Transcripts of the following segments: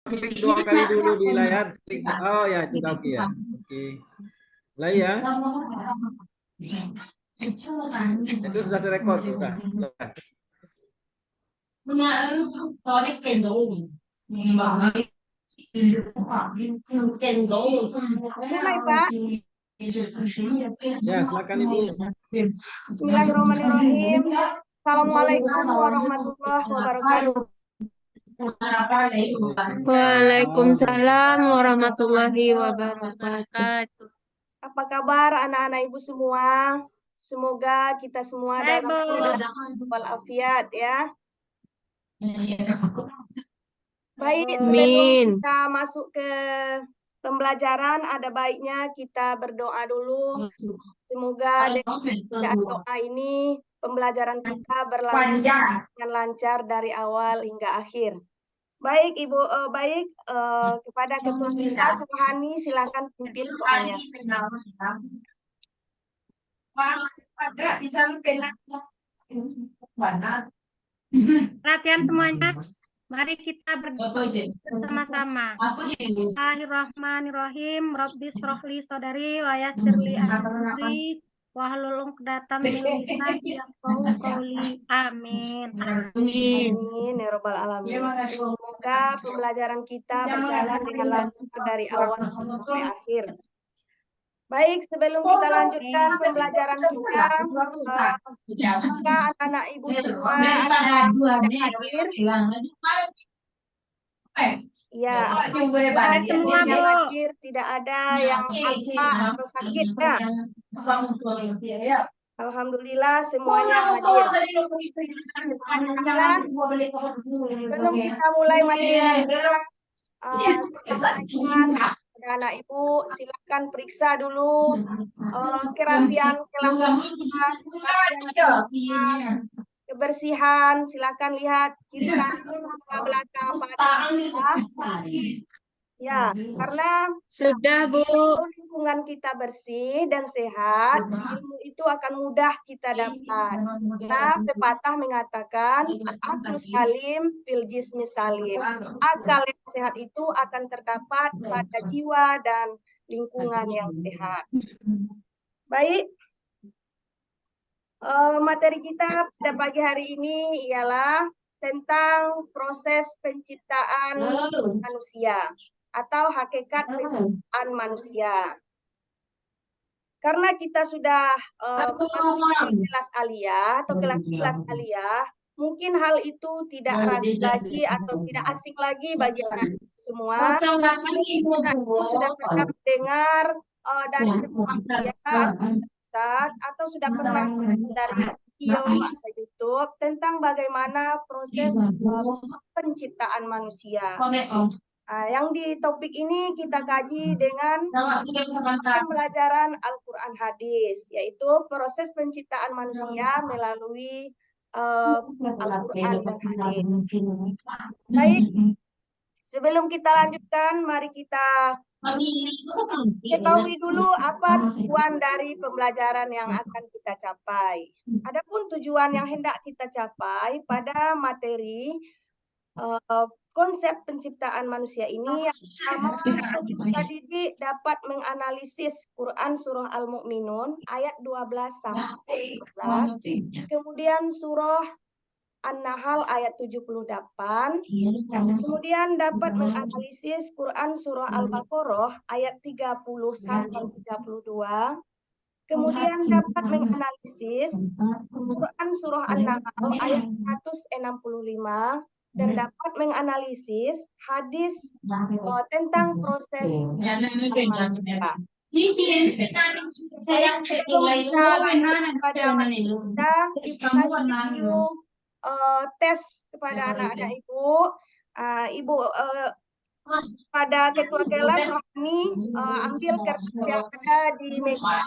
Klik 2 kali dulu di layar. Klik. Oh ya, sudah oke ya. Oke. Mulai ya. Itu sudah direkod sudah. Mulai, Pak. Ya, silakan Ibu. Bismillahirrahmanirrahim. Assalamualaikum warahmatullahi wabarakatuh. Waalaikumsalam warahmatullahi wabarakatuh. Apa kabar anak-anak Ibu semua? Semoga kita semua dalam keadaan walafiat ya. Baik, sebelum kita masuk ke pembelajaran, ada baiknya kita berdoa dulu. Semoga dengan doa ini pembelajaran kita berlangsung dengan lancar dari awal hingga akhir. Baik Ibu, kepada Ketua kita Suhani, silakan pimpin doanya. Perhatian semuanya, mari kita berdoa bersama-sama. Bismillahirrahmanirrahim. Rabbis rohli sodari wa yassirli amri wahlul 'uqdatam min lisani yafqahu qawli. Amin. Amin ya rabbal alamin. Semoga pembelajaran kita berjalan dengan lancar dari awal sampai akhir. Baik, sebelum kita lanjutkan pembelajaran kita, jika anak-anak Ibu semua ada yang tidak hadir, ya, Ada semua, Bu. yang hadir, tidak ada yang lupa atau sakit ya. Alhamdulillah semuanya hadir. Sebelum kita mulai materi kita, anak Ibu silakan periksa dulu kerapian kelas kita, kebersihan, silakan lihat kiri kanan belakang pada ya, karena sudah Bu. Lingkungan kita bersih dan sehat, ilmu itu akan mudah kita dapat. Nah, pepatah mengatakan akal salim fil jismi salim. Akal yang sehat itu akan terdapat pada jiwa dan lingkungan yang sehat. Baik, materi kita pada pagi hari ini ialah tentang proses penciptaan manusia atau hakikat penciptaan manusia. Karena kita sudah masuk kelas aliyah atau kelas aliyah, mungkin hal itu tidak ragu lagi atau tidak asing lagi bagi anak semua. Kita sudah pernah mendengar dari sebuah atau sudah pernah dari video atau YouTube tentang bagaimana proses penciptaan manusia. Yang di topik ini kita kaji dengan pembelajaran Al-Quran Hadis, yaitu proses penciptaan manusia melalui Al-Quran dan Hadis. Baik, sebelum kita lanjutkan, mari kita ketahui dulu apa tujuan dari pembelajaran yang akan kita capai. Adapun tujuan yang hendak kita capai pada materi konsep penciptaan manusia ini, yang pertama, peserta didik dapat menganalisis Quran Surah Al-Mu'minun ayat 12 sampai 14, kemudian Surah An-Nahl ayat 78, kemudian dapat menganalisis Quran Surah Al-Baqarah ayat 30 sampai 32, kemudian dapat menganalisis Quran Surah An-Nahl ayat 165, dan dapat menganalisis hadis tentang proses manusia. Pada materi kita kasih dulu tes kepada anak-anak Ibu. Ibu pada ketua kelas Rohani ambil kertas yang ada di meja.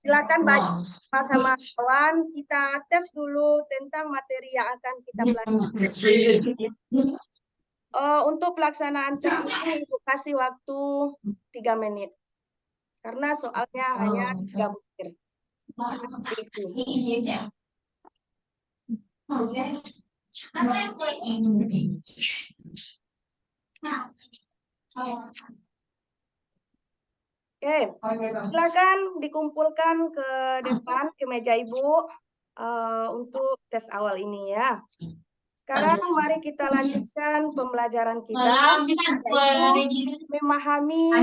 Silakan baca sama kawan, kita tes dulu tentang materi yang akan kita pelajari. Untuk pelaksanaan tes ini Ibu kasih waktu 3 menit. Karena soalnya hanya 3 butir. Oke, silakan dikumpulkan ke depan ke meja Ibu untuk tes awal ini ya. Sekarang mari kita lanjutkan pembelajaran kita, yaitu memahami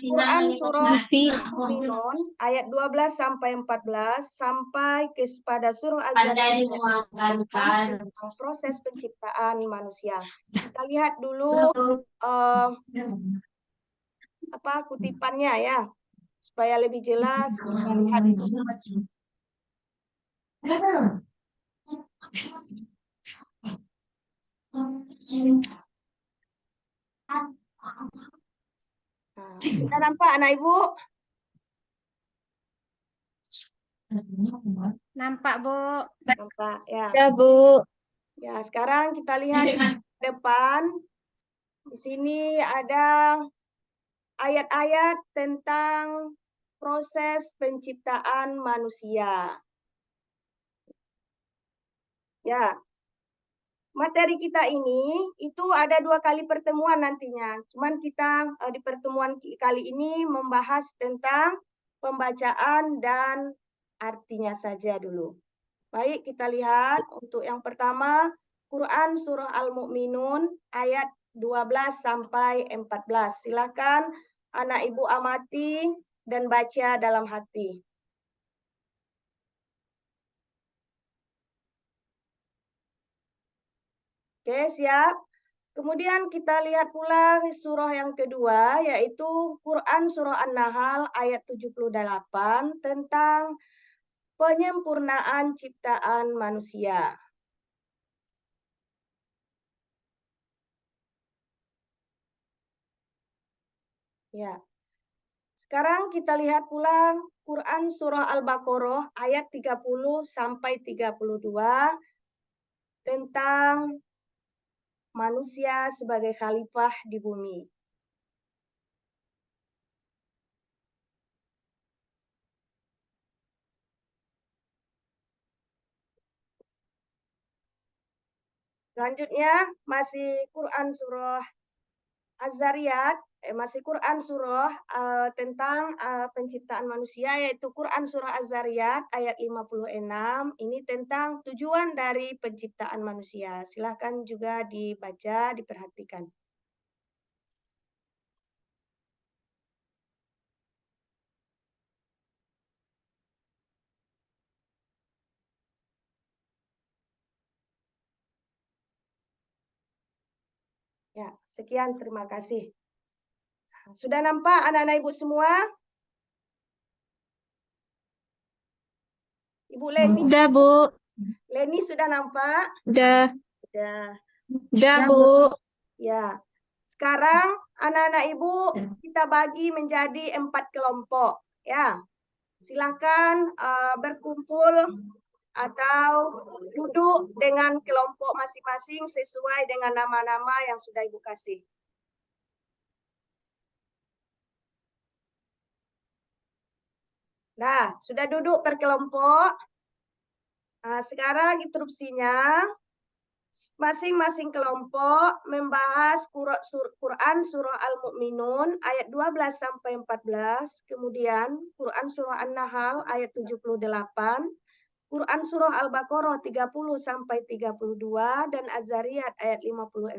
Quran surah Al-Mu'minun ayat 12 sampai 14 sampai pada surah Az-Zariyat tentang proses penciptaan manusia. Kita lihat dulu kutipannya ya, supaya lebih jelas kita lihat. Nah, sudah nampak anak Ibu? Nampak, Bu. Nampak ya. Ya, Bu. Ya, sekarang kita lihat ke depan. Di sini ada ayat-ayat tentang proses penciptaan manusia. Ya, materi kita ini itu ada 2 kali pertemuan nantinya. Cuman kita di pertemuan kali ini membahas tentang pembacaan dan artinya saja dulu. Baik, kita lihat untuk yang pertama Quran surah Al-Mu'minun ayat 12 sampai 14. Silakan anak Ibu amati dan baca dalam hati. Oke, siap. Kemudian kita lihat pula surah yang kedua, yaitu Quran surah An-Nahl ayat 78 tentang penyempurnaan ciptaan manusia. Ya. Sekarang kita lihat pula Quran surah Al-Baqarah ayat 30 sampai 32 tentang manusia sebagai khalifah di bumi. Selanjutnya masih Quran surah Az-Zariyat, masih Quran surah tentang penciptaan manusia, yaitu Quran surah Az-Zariyat ayat 56. Ini tentang tujuan dari penciptaan manusia. Silakan juga dibaca, diperhatikan. Ya, sekian, terima kasih. Sudah nampak anak-anak Ibu semua? Ibu Leni? Udah, Bu. Leni sudah nampak? Udah. Udah, Bu. Ya. Sekarang anak-anak Ibu kita bagi menjadi 4 kelompok. Ya. Silakan berkumpul atau duduk dengan kelompok masing-masing sesuai dengan nama-nama yang sudah Ibu kasih. Nah, sudah duduk per kelompok. Nah, sekarang instruksinya, masing-masing kelompok membahas Quran surah Al-Mu'minun ayat 12 sampai 14, kemudian Quran surah An-Nahl ayat 78, Quran surah Al-Baqarah 30 sampai 32 dan Az-Zariyat ayat 56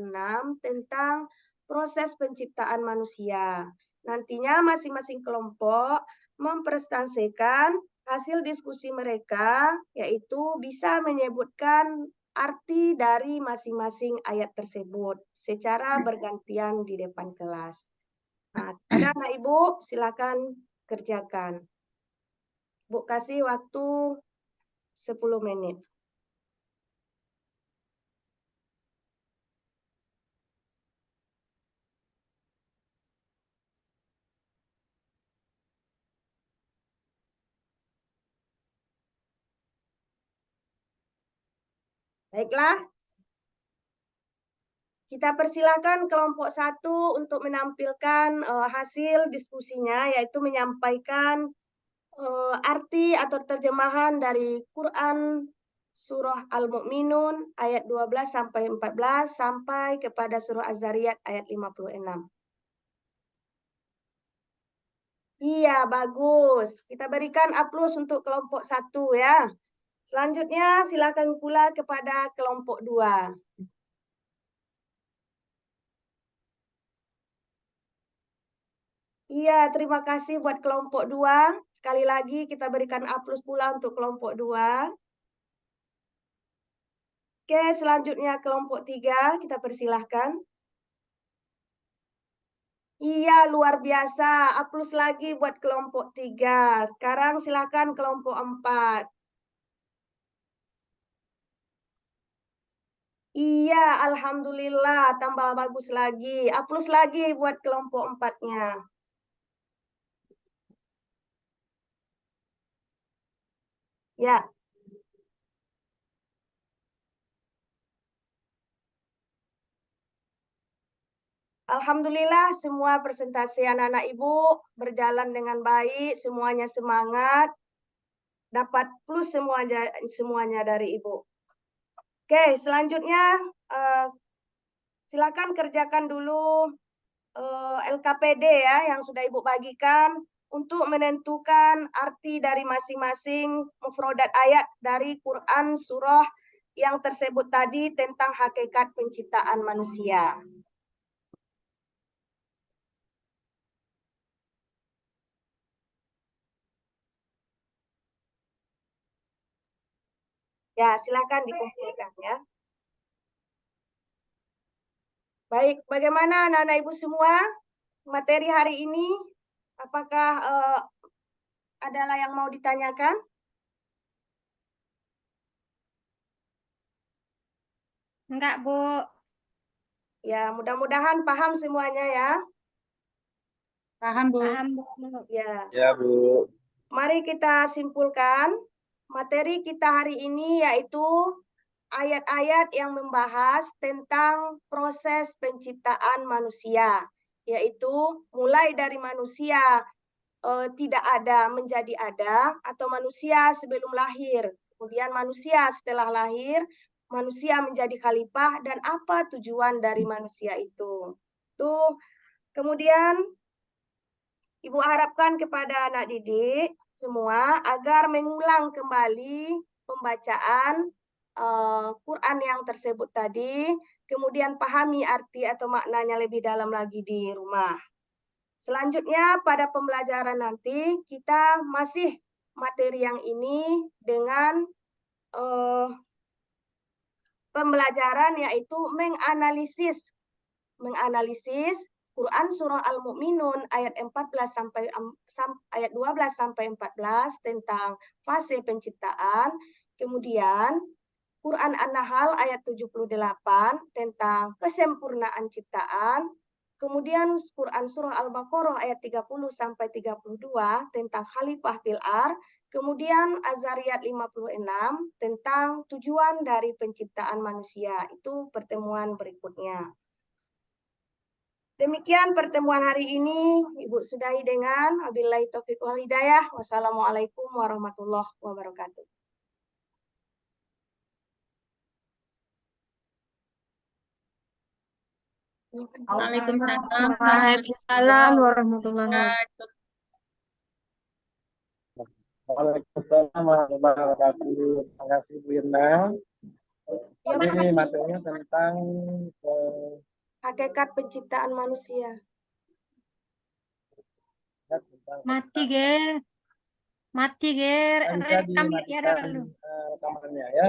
tentang proses penciptaan manusia. Nantinya masing-masing kelompok mempresentasikan hasil diskusi mereka, yaitu bisa menyebutkan arti dari masing-masing ayat tersebut secara bergantian di depan kelas. Nah, pada anak Ibu silakan kerjakan. Bu kasih waktu 10 menit. Baiklah. Kita persilakan kelompok 1 untuk menampilkan hasil diskusinya, yaitu menyampaikan arti atau terjemahan dari Quran surah Al-Mu'minun ayat 12 sampai 14 sampai kepada surah Az-Zariyat ayat 56. Iya, bagus. Kita berikan A+ untuk kelompok 1 ya. Selanjutnya silakan pula kepada kelompok 2. Iya, terima kasih buat kelompok 2. Sekali lagi kita berikan A+ pula untuk kelompok 2. Oke, selanjutnya kelompok 3, kita persilahkan. Iya, luar biasa. A+ lagi buat kelompok 3. Sekarang silakan kelompok 4. Iya, alhamdulillah, tambah bagus lagi. A+ lagi buat kelompok 4-nya. Ya. Alhamdulillah semua presentasi anak-anak Ibu berjalan dengan baik, semuanya semangat, dapat plus semuanya dari Ibu. Oke, selanjutnya silakan kerjakan dulu LKPD ya yang sudah Ibu bagikan untuk menentukan arti dari masing-masing mufrodat ayat dari Quran surah yang tersebut tadi tentang hakikat penciptaan manusia. Ya, silakan dikumpulkan ya. Baik, bagaimana anak-anak Ibu semua? Materi hari ini, apakah adalah yang mau ditanyakan? Enggak, Bu. Ya, mudah-mudahan paham semuanya ya. Paham, Bu. Paham, Bu. Ya, Ya, Bu. mari kita simpulkan. Materi kita hari ini yaitu ayat-ayat yang membahas tentang proses penciptaan manusia, yaitu mulai dari manusia tidak ada menjadi ada, atau manusia sebelum lahir, kemudian manusia setelah lahir, manusia menjadi khalifah, dan apa tujuan dari manusia itu. Tuh, kemudian Ibu harapkan kepada anak didik semua agar mengulang kembali pembacaan Quran yang tersebut tadi, kemudian pahami arti atau maknanya lebih dalam lagi di rumah. Selanjutnya pada pembelajaran nanti kita masih materi yang ini dengan pembelajaran yaitu menganalisis Quran surah Al-Mu'minun ayat 14 sampai ayat 12 sampai 14 tentang fase penciptaan. Kemudian Quran An-Nahl ayat 78 tentang kesempurnaan ciptaan. Kemudian Quran surah Al-Baqarah ayat 30 sampai 32 tentang khalifah fil ardh. Kemudian Az-Zariyat 56 tentang tujuan dari penciptaan manusia. Itu pertemuan berikutnya. Demikian pertemuan hari ini. Ibu sudahi dengan wabillahi taufiq wal hidayah. Wassalamualaikum warahmatullahi wabarakatuh. Waalaikumsalam Waalaikumsalam warahmatullahi wabarakatuh. Waalaikumsalam warahmatullahi wabarakatuh. Terima kasih Bu Irna. Ini materinya tentang hakikat penciptaan manusia. Mati, Ger. Mati, Ger. bisa Rekam ya dimatikan dulu. rekamannya ya.